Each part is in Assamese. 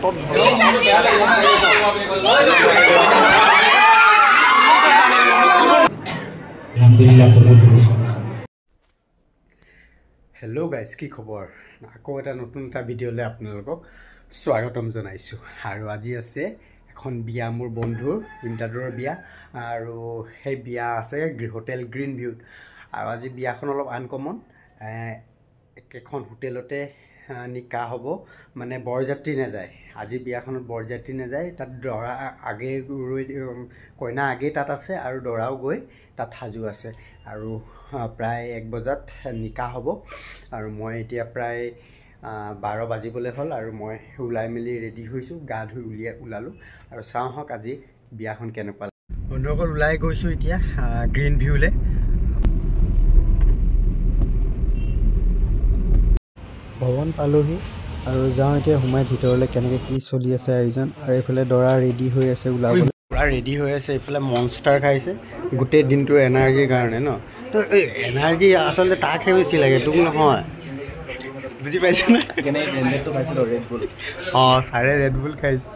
हेलो गाइस की खबर আকৌ এটা নতুন এটা ভিডিঅ'লে আপোনালোকক স্বাগতম জনাইছো আৰু আজি আছে এখন বিয়া মোৰ বন্ধুৰ ইমতাদৰ বিয়া আৰু সেই বিয়া আছে হোটেল গ্ৰীণ ভিউ আৰু আজি বিয়াখন অলপ আনকমন এখন হোটেলতে নিকাহ হ'ব মানে বৰযাত্ৰী নাযায় আজি বিয়াখনত বৰযাত্ৰী নাযায় তাত দৰা আগে কইনা আগে তাত আছে আৰু দৰাও গৈ তাত সাজু আছে আৰু প্ৰায় 1 বজাত নিকাহ হ'ব আৰু মই এতিয়া প্ৰায় 12 বাজিবলৈ হ'ল আৰু মই উলাই মেলি ৰেডি হৈছো গা ধুই উলালো আৰু চাওঁ হক আজি বিয়াখন কেনেকুৱা বন্ধুসকল উলাই গৈছো এতিয়া গ্ৰীণ ভিউলে ভৱন পালোহি আৰু যাওঁ এতিয়া হুমাই ভিতৰলে কেনেকৈ কি চলি আছে আয়োজন আৰু এইফালে দৰা ৰেডি হৈ আছে উলাবলৈ পুৰা ৰেডি হৈ আছে এইফালে মনষ্টাৰ খাইছে গোটেই দিনটোৰ এনাৰ্জিৰ কাৰণে ন তো এনাৰ্জি আচলতে তাকহে বেছি লাগে তোক নহয় বুজি পাইছো না কেনে ৰেডটো খাইছিল ৰেড বুল সাৰে ৰেড বুল খাইছে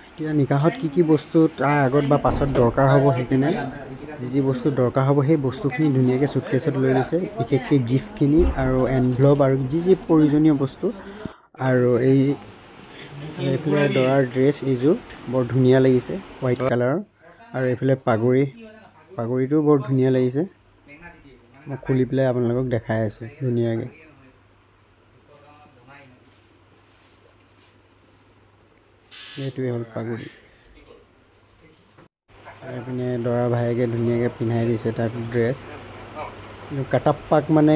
এতিয়া নিকাহত কি বস্তু তাৰ আগত বা পাছত দৰকাৰ হ'ব সেইখিনি যি বস্তু দৰকাৰ হ'ব সেই বস্তুখিনি ধুনীয়াকৈ সুটকেছত লৈ লৈছে বিশেষকৈ গিফ্টখিনি আৰু এনভলপ আৰু যি প্ৰয়োজনীয় বস্তু আৰু এইফালে দৰাৰ ড্ৰেছ এইযোৰ বৰ ধুনীয়া লাগিছে হোৱাইট কালাৰৰ আৰু এইফালে পাগুৰিটো বৰ ধুনীয়া লাগিছে মই খুলি পেলাই আপোনালোকক দেখাই আছোঁ ধুনীয়াকৈ এইটোৱে হ'ল পাগুৰি আৰু এইপিনে দৰা ভায়েকে ধুনীয়াকৈ পিন্ধাই দিছে তাক ড্ৰেছ কাটাপ্পাক মানে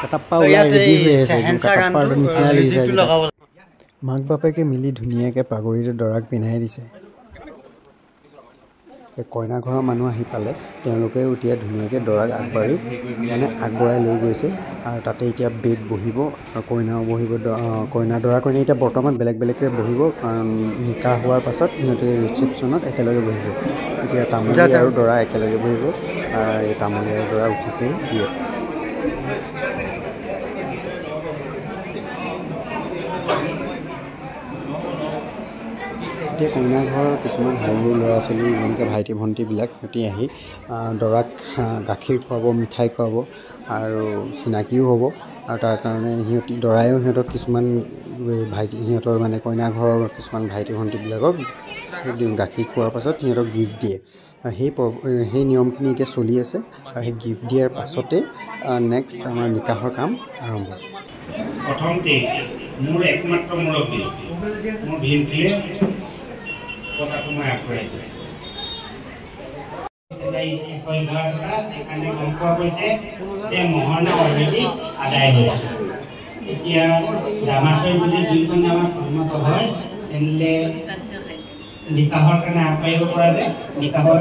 কাটাপ্পা ওলাই ৰেডি হৈ আছে কাটাপ্পাৰ নিচিনা লাগিছে মাক বাপেকে মিলি ধুনীয়াকৈ পাগুৰিটো দৰাক পিন্ধাই দিছে কইনা ঘৰৰ মানুহ আহি পালে তেওঁলোকেও এতিয়া ধুনীয়াকৈ দৰাক আগবঢ়াই লৈ গৈছে আৰু তাতে এতিয়া বেড বহিব আৰু কইনাও বহিব কইনা এতিয়া বৰ্তমান বেলেগকৈ বহিব কাৰণ নিকাহ হোৱাৰ পাছত সিহঁতে ৰিচেপশ্যনত একেলগে বহিব এতিয়া তামুলী আৰু দৰা একেলগে বহিব এই তামুলী আৰু দৰা উঠিছেই বিয়াত এতিয়া কইনা ঘৰৰ কিছুমান সৰু ল'ৰা ছোৱালী যেনেকৈ ভাইটি ভণ্টিবিলাক সিহঁতি আহি দৰাক গাখীৰ খুৱাব মিঠাই খুৱাব আৰু চিনাকিও হ'ব আৰু তাৰ কাৰণে দৰায়ো সিহঁতক কিছুমান সিহঁতৰ মানে কইনা ঘৰৰ কিছুমান ভাইটি ভণ্টিবিলাকক গাখীৰ খোৱাৰ পাছত সিহঁতক গিফ্ট দিয়ে সেই নিয়মখিনি এতিয়া চলি আছে আৰু সেই গিফ্ট দিয়াৰ পাছতে নেক্সট আমাৰ নিকাহৰ কাম আৰম্ভ প্ৰথমতে মোৰ একমাত্ৰ মুৰব্বী মোৰ ভিনটিলে কথাটো মই আগবঢ়াই দিছোঁ এখানে গম পোৱা গৈছে যে মহৰনা অলৰেডি আদায় হৈছে এতিয়া জামাতে যদি 2খন জামাত সন্মত হয় তেন্তে নিকাহৰ কাৰণে আগবাঢ়িব পৰা যায় নিকাহৰ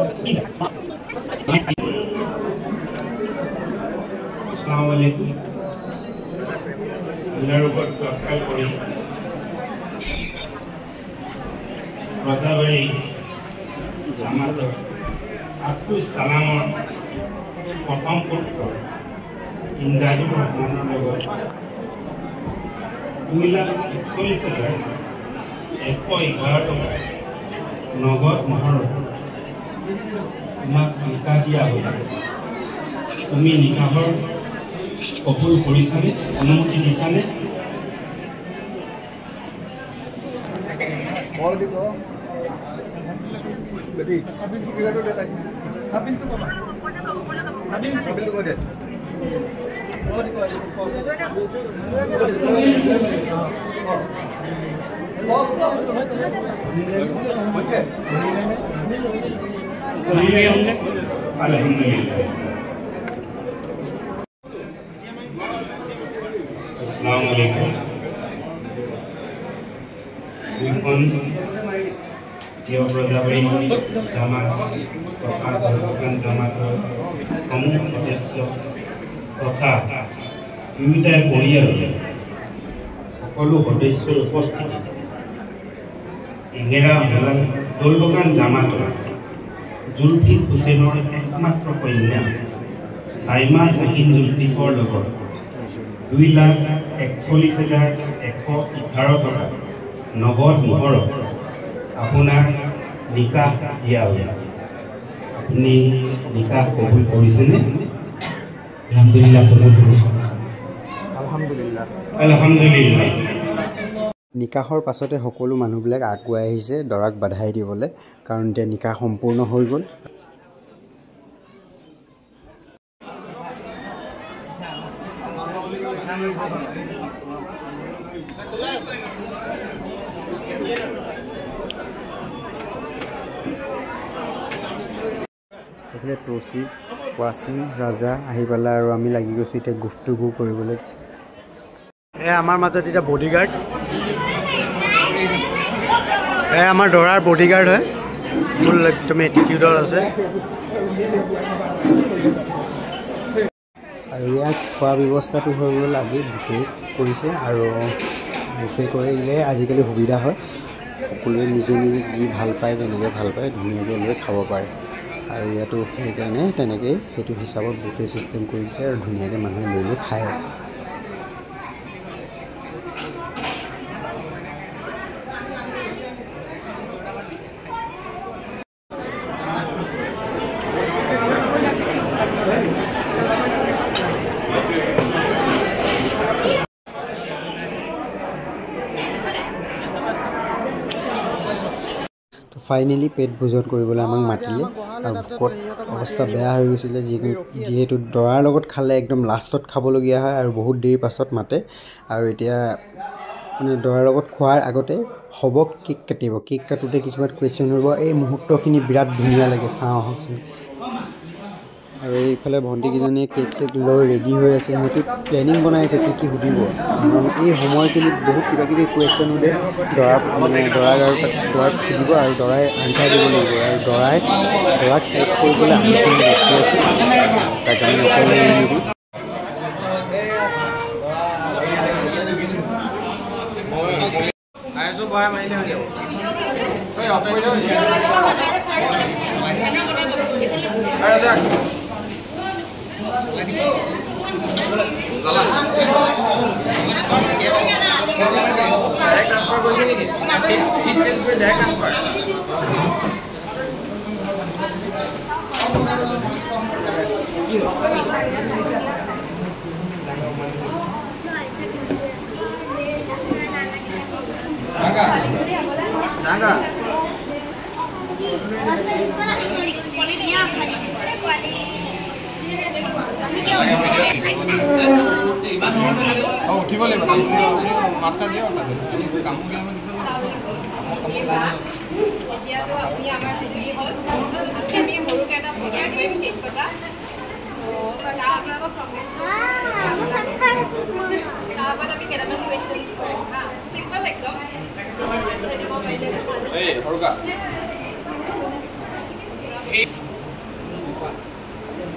আসসালামু আলাইকুম আল্লাহৰ ওপৰত তওয়াক্কুল কৰি ৰজাবাৰী জামাতৰ আব্দুল সালামৰ প্ৰথম পুত্ৰ ইমদাদুৰ ৰহমানৰ লগত 2,41,111 টকা নগদ মহৰ তোমাক নিকাহ দিয়া হ'ল তুমি নিকাহৰ কবুল কৰিছানে অনুমতি দিছানে Jadi, habis kita tu dah tadi. Habis tu apa? Habis tu kau dia. Oh, di kau. Alhamdulillah. Assalamualaikum. Rojabari Jamaat তথা দোকান জামাতৰ সমূহ সদস্য তথা দুয়োটাই পৰিয়ালৰ সকলো সদস্যৰ উপস্থিতি এঙেৰা দোলবাগান জামাতৰ জুলফিক হুছেইনৰ একমাত্ৰ কন্যা চাইমা শাহিন জুলফিকৰ লগত 2,41,111 টকা নগদ মোহৰত আপোনাক নিকাহ দিয়া হৈছে। আপুনি নিকাহ কবুল কৰিছেনে? আলহামদুলিল্লাহ কবুল কৰিছোঁ। আলহামদুলিল্লাহ। নিকাহৰ পাছতে সকলো মানুহবিলাক আগুৱাই আহিছে দৰাক বাধাই দিবলৈ, কাৰণ এতিয়া নিকাহ সম্পূৰ্ণ হৈ গ'ল। এইফালে তৌচিফ, ৱাছিম, ৰাজা আহি পেলাই আৰু আমি লাগি গৈছোঁ এতিয়া গুফ্টুগু কৰিবলৈ। এয়া আমাৰ মাজত এতিয়া বডিগাৰ্ড, এয়া আমাৰ দৰাৰ বডিগাৰ্ড হয়, ফুল একদম এটিটিউডত আছে। আৰু ইয়াত খোৱা ব্যৱস্থাটো হৈ গ'ল, আজি বুফে কৰিছে আৰু বুফে কৰিলে আজিকালি সুবিধা হয়, সকলোৱে নিজে নিজে যি ভাল পায় যেনেকৈ ভাল পায় ধুনীয়াকৈ লৈ খাব পাৰে। আৰু ইয়াতো সেইকাৰণে তেনেকেই সেইটো হিচাপত বুফে ছিষ্টেম কৰিছে আৰু ধুনীয়াকৈ মানুহে লৈ লৈ খাই আছে। ফাইনেলি পেট ভোজন কৰিবলৈ আমাক মাতিলে আৰু ভোকত অৱস্থা বেয়া হৈ গৈছিলে, যিহেতু দৰাৰ লগত খালে একদম লাষ্টত খাবলগীয়া হয় আৰু বহুত দেৰিৰ পাছত মাতে। আৰু এতিয়া মানে দৰাৰ লগত খোৱাৰ আগতে হ'ব কেক কাটিব, কেক কাটোতে কিছুমান কুৱেশ্যন হ'ব। এই মুহূৰ্তখিনি বিৰাট ধুনীয়া লাগে, চাওঁ আহকচোন। আৰু এইফালে ভণ্টিকেইজনীয়ে কেক চেক লৈ ৰেডি হৈ আছে, সিহঁতি প্লেনিং বনাই আছে কি কি সুধিব, কাৰণ এই সময়খিনিত বহুত কিবা কিবি কুৱেশ্যন সোধে দৰাক, মানে দৰাক সুধিব আৰু দৰাই আনচাৰ দিব লাগিব। আৰু দৰাক হেল্প কৰিবলৈ আমিখিনি ৰখি আছোঁ, তাক আমি অকলে এৰি নিদিওঁ।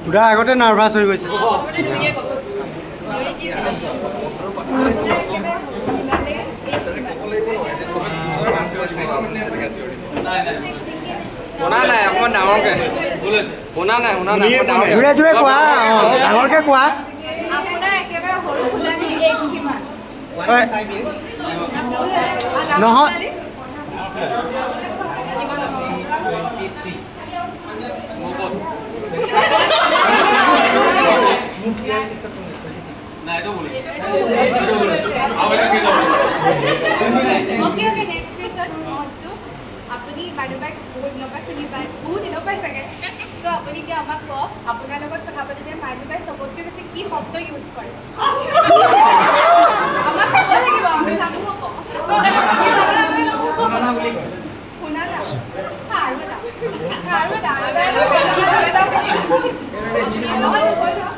পুৰা আগতে নাৰ্ভাছ হৈ গৈছে। শুনা নাই অকণমান ডাঙৰকে, শুনা নাই জোৰে জোৰে কোৱা, ডাঙৰকে কোৱা। নহয় আপুনি বাইদেউবাই বহুত দিনৰ পৰা চিনি পায়, বহুত দিনৰ পৰাই চাগে। ত' আপুনি এতিয়া আমাক কওক, আপোনাৰ লগত কথা পাতোতে বাইদেউবাই চবতকৈ বেছি কি শব্দ ইউজ কৰে? আমাক ক'ব লাগিব, আমি জানো কওক। শুনা না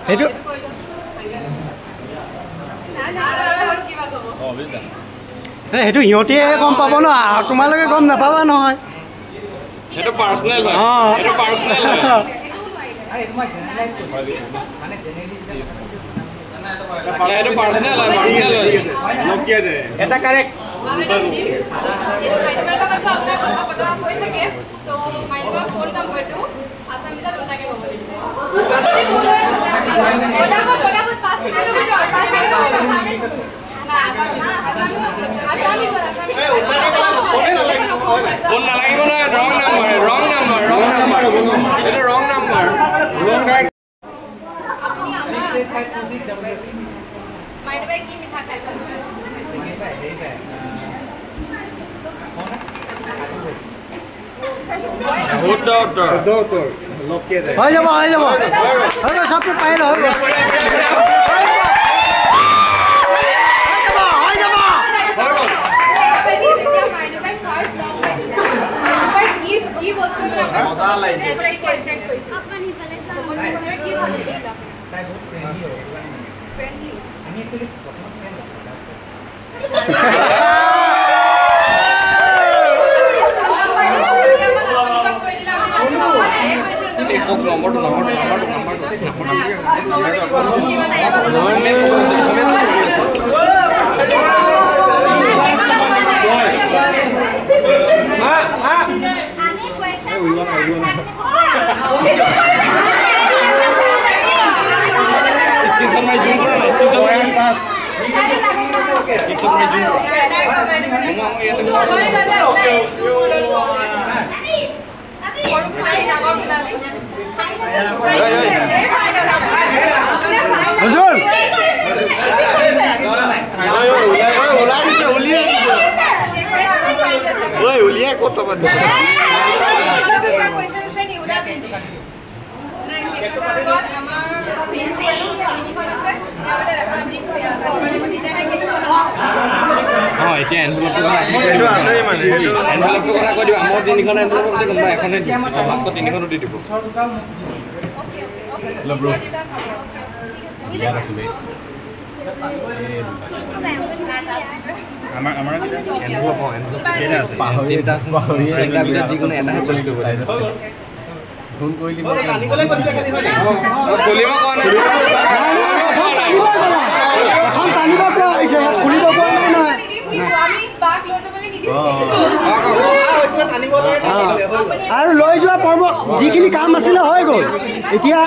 সেইটো সেইটো সিহঁতিয়ে গম পাব ন, তোমালোকে গম নাপাবা নহয়। সেইটো পাৰ্চনেল হয়, সেইটো পাৰ্চনেল হয়। সেইটো পাৰ্চনেল হয়, পাৰ্চনেল হয়। এটা কাৰেক্ট পাছ হৈ যাব সবটো পাই লও ফোন কৰিলি কানিবলৈ কৈছিলে কালি হয় খুলিব কোৱা নাই এখন টানিব কোৱা হৈছে খুলিব কোৱা নাই নহয় আমি বাক লৈ যাবলৈ নিদিয়ে আৰু লৈ যোৱা পৰ্ব যিখিনি কাম আছিলে হৈ গ'ল এতিয়া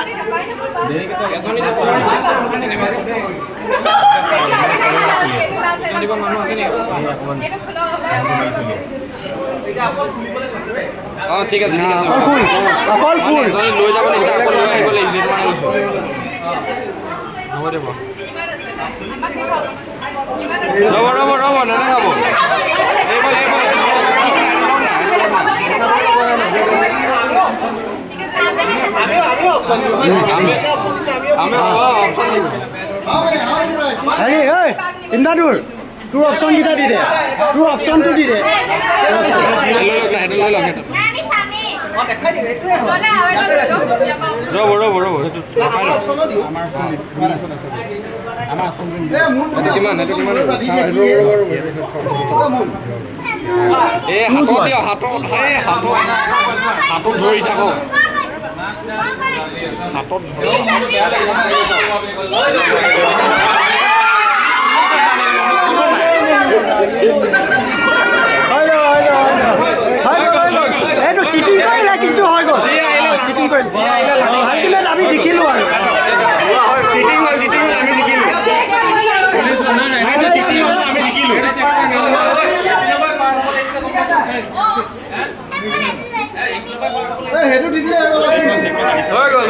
ঠিক আছে অকল ফুল লৈ যাব ইন্দাদুৰ তোৰ অপশ্যন কেইটা দি দে তোৰ অপশ্যনটো দি দে হাতত ধৰি থাক হাতত এইটো চিটিং কৰিলে কিন্তু হৈ গ'ল চিটিং কৰিলে আমি জিকিলো আৰু সেইটো দি দিলে হৈ গ'ল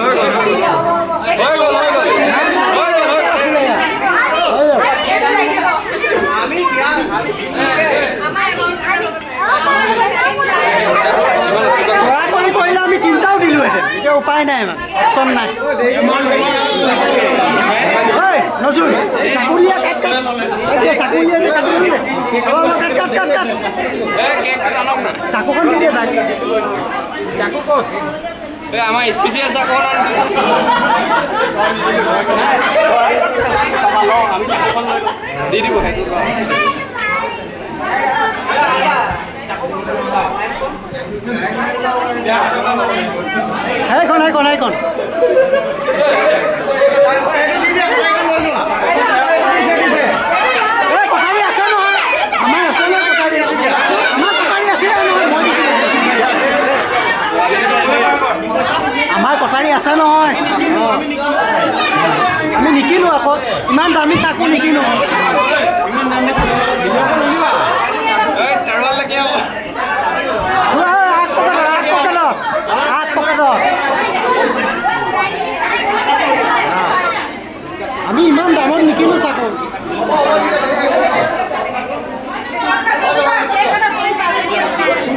কৰিলে আমি তিনিটাও দিলোহেঁতেন এতিয়া উপায় নাই মানে অপশ্যন নাই নজুল চাকুৰিয়া চাকুৰিয়া চাকুখন দি দিয়ে তাক চাকু ক'ত আমাৰ স্পেচিয়েল চাকু দি দিব সেইখন আমাৰ কটাৰী আছে নহয় আমি নিকিলো আকৌ ইমান দামী চাকু নিকিনো ইমান দাম দে টাৰবাল লাগে আমি ইমান দামত নিকিনো চাকু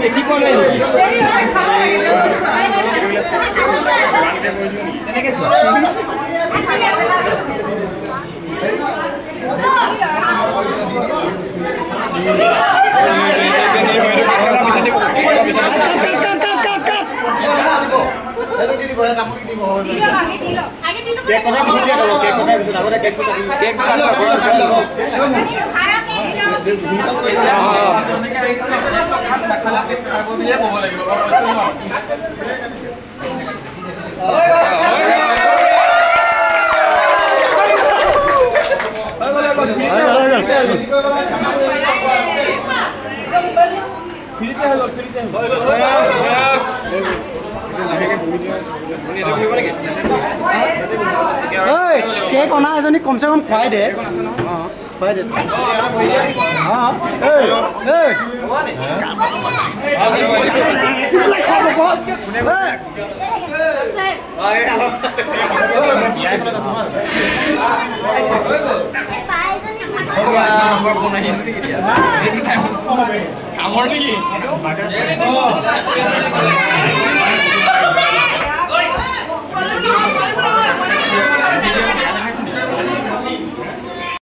দেখি পোৱা নাই এনেকৈ কেক অনা এজনী কমচে কম খুৱাই দে খুৱাই দে কামৰ নেকি